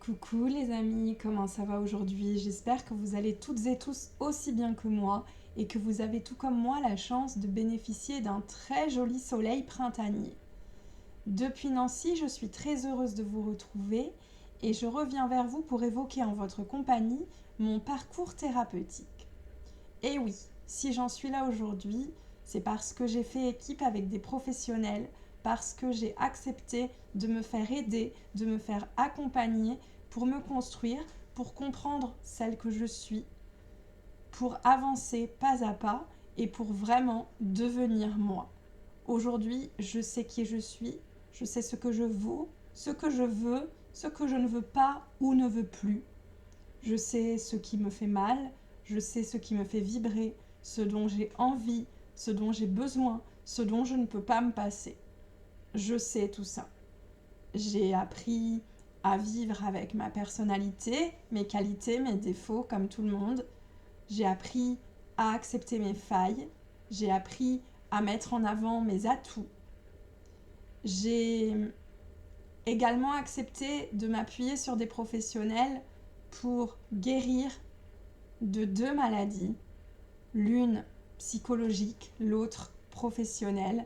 Coucou les amis, comment ça va aujourd'hui? J'espère que vous allez toutes et tous aussi bien que moi et que vous avez tout comme moi la chance de bénéficier d'un très joli soleil printanier. Depuis Nancy, je suis très heureuse de vous retrouver et je reviens vers vous pour évoquer en votre compagnie mon parcours thérapeutique. Et oui, si j'en suis là aujourd'hui, c'est parce que j'ai fait équipe avec des professionnels, parce que j'ai accepté de me faire aider, de me faire accompagner pour me construire, pour comprendre celle que je suis, pour avancer pas à pas et pour vraiment devenir moi. Aujourd'hui, je sais qui je suis, je sais ce que je vaux, ce que je veux, ce que je ne veux pas ou ne veux plus. Je sais ce qui me fait mal, je sais ce qui me fait vibrer, ce dont j'ai envie, ce dont j'ai besoin, ce dont je ne peux pas me passer. Je sais tout ça. J'ai appris à vivre avec ma personnalité, mes qualités, mes défauts, comme tout le monde. J'ai appris à accepter mes failles. J'ai appris à mettre en avant mes atouts. J'ai également accepté de m'appuyer sur des professionnels pour guérir de deux maladies, l'une psychologique, l'autre professionnelle,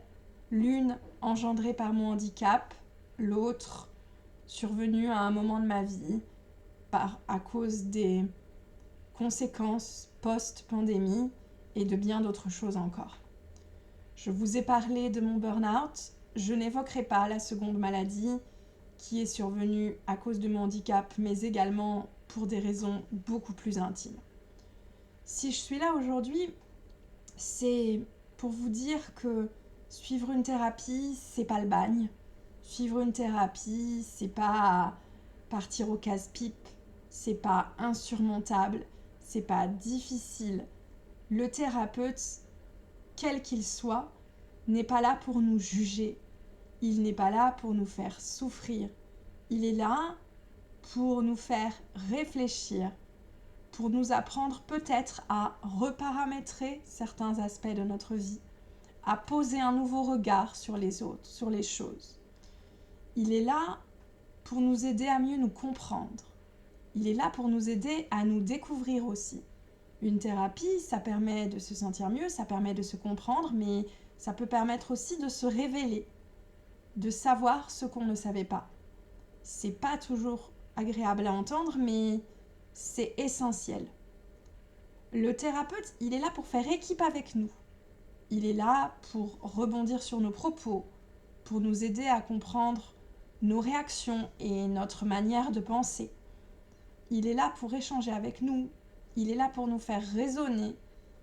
l'une engendrée par mon handicap, l'autre survenue à un moment de ma vie à cause des conséquences post-pandémie et de bien d'autres choses encore. Je vous ai parlé de mon burn-out, je n'évoquerai pas la seconde maladie qui est survenue à cause de mon handicap, mais également pour des raisons beaucoup plus intimes. Si je suis là aujourd'hui, c'est pour vous dire que suivre une thérapie, c'est pas le bagne. Suivre une thérapie, c'est pas partir au casse-pipe, c'est pas insurmontable, c'est pas difficile. Le thérapeute, quel qu'il soit, n'est pas là pour nous juger. Il n'est pas là pour nous faire souffrir. Il est là pour nous faire réfléchir, pour nous apprendre peut-être à reparamétrer certains aspects de notre vie, à poser un nouveau regard sur les autres, sur les choses. Il est là pour nous aider à mieux nous comprendre. Il est là pour nous aider à nous découvrir aussi. Une thérapie, ça permet de se sentir mieux, ça permet de se comprendre, mais ça peut permettre aussi de se révéler, de savoir ce qu'on ne savait pas. C'est pas toujours agréable à entendre, mais c'est essentiel. Le thérapeute, il est là pour faire équipe avec nous. Il est là pour rebondir sur nos propos, pour nous aider à comprendre nos réactions et notre manière de penser. Il est là pour échanger avec nous. Il est là pour nous faire raisonner.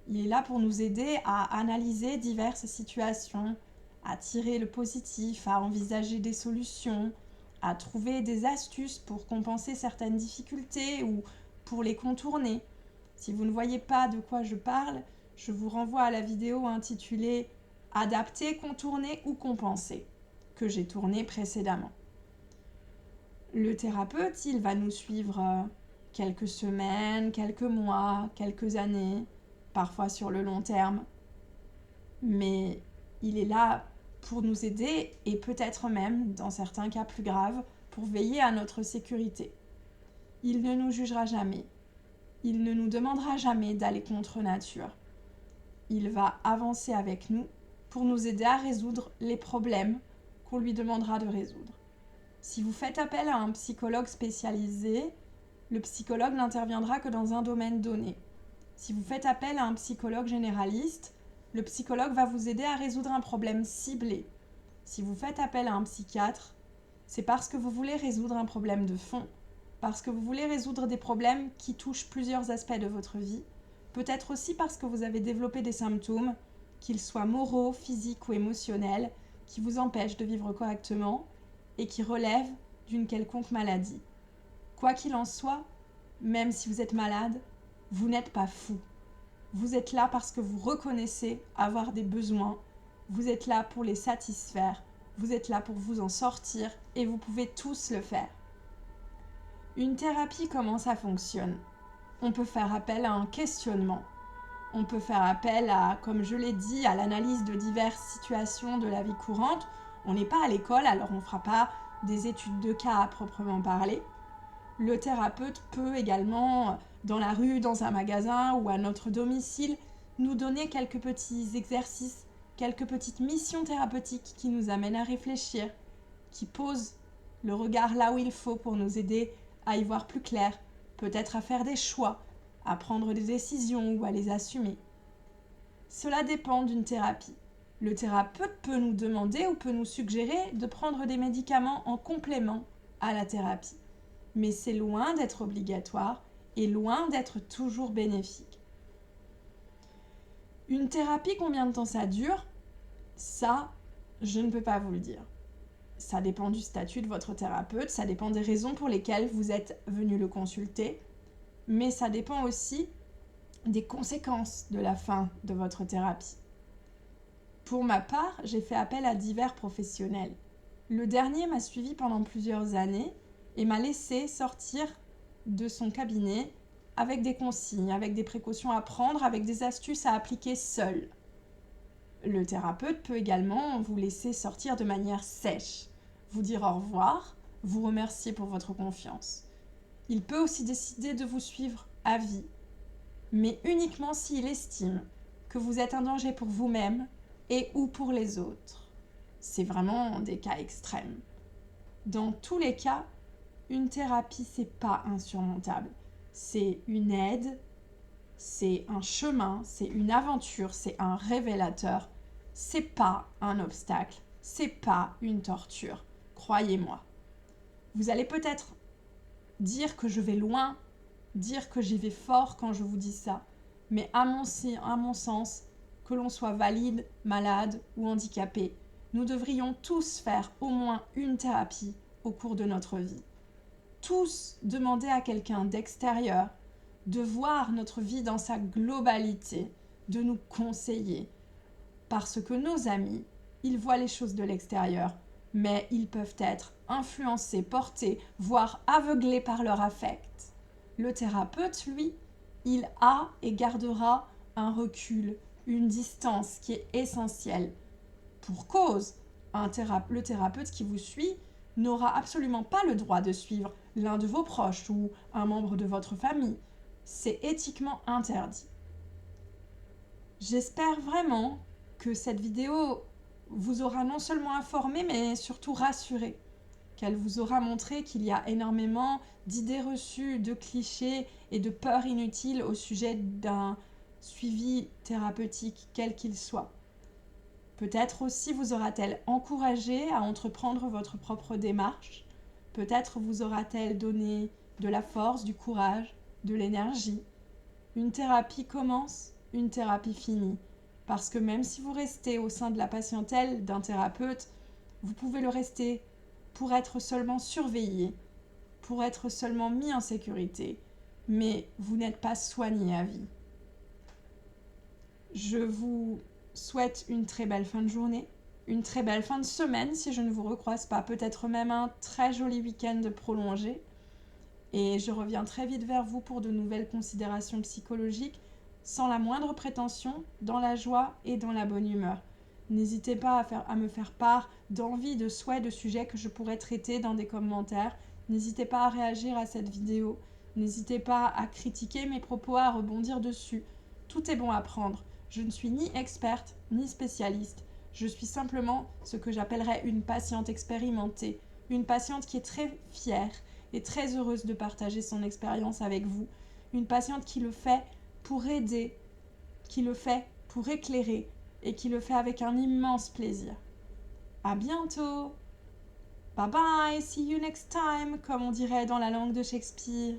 Il est là pour nous aider à analyser diverses situations, à tirer le positif, à envisager des solutions, à trouver des astuces pour compenser certaines difficultés ou pour les contourner. Si vous ne voyez pas de quoi je parle, je vous renvoie à la vidéo intitulée Adapter, contourner ou compenser que j'ai tournée précédemment. Le thérapeute, il va nous suivre quelques semaines, quelques mois, quelques années, parfois sur le long terme. Mais il est là pour nous aider et peut-être même, dans certains cas plus graves, pour veiller à notre sécurité. Il ne nous jugera jamais. Il ne nous demandera jamais d'aller contre nature. Il va avancer avec nous pour nous aider à résoudre les problèmes qu'on lui demandera de résoudre. Si vous faites appel à un psychologue spécialisé, le psychologue n'interviendra que dans un domaine donné. Si vous faites appel à un psychologue généraliste, le psychologue va vous aider à résoudre un problème ciblé. Si vous faites appel à un psychiatre, c'est parce que vous voulez résoudre un problème de fond, parce que vous voulez résoudre des problèmes qui touchent plusieurs aspects de votre vie, peut-être aussi parce que vous avez développé des symptômes, qu'ils soient moraux, physiques ou émotionnels, qui vous empêchent de vivre correctement et qui relèvent d'une quelconque maladie. Quoi qu'il en soit, même si vous êtes malade, vous n'êtes pas fou. Vous êtes là parce que vous reconnaissez avoir des besoins. Vous êtes là pour les satisfaire. Vous êtes là pour vous en sortir et vous pouvez tous le faire. Une thérapie, comment ça fonctionne ? On peut faire appel à un questionnement. On peut faire appel à, comme je l'ai dit, à l'analyse de diverses situations de la vie courante. On n'est pas à l'école, alors on ne fera pas des études de cas à proprement parler. Le thérapeute peut également, dans la rue, dans un magasin ou à notre domicile, nous donner quelques petits exercices, quelques petites missions thérapeutiques qui nous amènent à réfléchir, qui posent le regard là où il faut pour nous aider à y voir plus clair, peut-être à faire des choix, à prendre des décisions ou à les assumer. Cela dépend d'une thérapie. Le thérapeute peut nous demander ou peut nous suggérer de prendre des médicaments en complément à la thérapie. Mais c'est loin d'être obligatoire et loin d'être toujours bénéfique. Une thérapie, combien de temps ça dure? Ça, je ne peux pas vous le dire. Ça dépend du statut de votre thérapeute, ça dépend des raisons pour lesquelles vous êtes venu le consulter, mais ça dépend aussi des conséquences de la fin de votre thérapie. Pour ma part, j'ai fait appel à divers professionnels. Le dernier m'a suivi pendant plusieurs années et m'a laissé sortir de son cabinet avec des consignes, avec des précautions à prendre, avec des astuces à appliquer seul. Le thérapeute peut également vous laisser sortir de manière sèche, vous dire au revoir, vous remercier pour votre confiance. Il peut aussi décider de vous suivre à vie, mais uniquement s'il estime que vous êtes un danger pour vous-même et ou pour les autres. C'est vraiment des cas extrêmes. Dans tous les cas, une thérapie, c'est pas insurmontable. C'est une aide, c'est un chemin, c'est une aventure, c'est un révélateur. C'est pas un obstacle, c'est pas une torture. Croyez-moi. Vous allez peut-être dire que je vais loin, dire que j'y vais fort quand je vous dis ça, mais à mon sens, que l'on soit valide, malade ou handicapé, nous devrions tous faire au moins une thérapie au cours de notre vie. Tous demander à quelqu'un d'extérieur de voir notre vie dans sa globalité, de nous conseiller. Parce que nos amis, ils voient les choses de l'extérieur, mais ils peuvent être influencés, portés, voire aveuglés par leur affect. Le thérapeute, lui, il a et gardera un recul, une distance qui est essentielle. Pour cause, le thérapeute qui vous suit n'aura absolument pas le droit de suivre l'un de vos proches ou un membre de votre famille. C'est éthiquement interdit. J'espère vraiment que cette vidéo vous aura non seulement informé, mais surtout rassuré. Qu'elle vous aura montré qu'il y a énormément d'idées reçues, de clichés et de peurs inutiles au sujet d'un suivi thérapeutique, quel qu'il soit. Peut-être aussi vous aura-t-elle encouragé à entreprendre votre propre démarche. Peut-être vous aura-t-elle donné de la force, du courage, de l'énergie. Une thérapie commence, une thérapie finit. Parce que même si vous restez au sein de la patientèle d'un thérapeute, vous pouvez le rester pour être seulement surveillé, pour être seulement mis en sécurité. Mais vous n'êtes pas soigné à vie. Je vous souhaite une très belle fin de journée, une très belle fin de semaine si je ne vous recroise pas, peut-être même un très joli week-end prolongé. Et je reviens très vite vers vous pour de nouvelles considérations psychologiques, sans la moindre prétention, dans la joie et dans la bonne humeur. N'hésitez pas à me faire part d'envies, de souhaits, de sujets que je pourrais traiter dans des commentaires. N'hésitez pas à réagir à cette vidéo. N'hésitez pas à critiquer mes propos, à rebondir dessus. Tout est bon à prendre. Je ne suis ni experte, ni spécialiste. Je suis simplement ce que j'appellerais une patiente expérimentée. Une patiente qui est très fière et très heureuse de partager son expérience avec vous. Une patiente qui le fait pour aider, qui le fait pour éclairer et qui le fait avec un immense plaisir. À bientôt! Bye bye, see you next time, comme on dirait dans la langue de Shakespeare.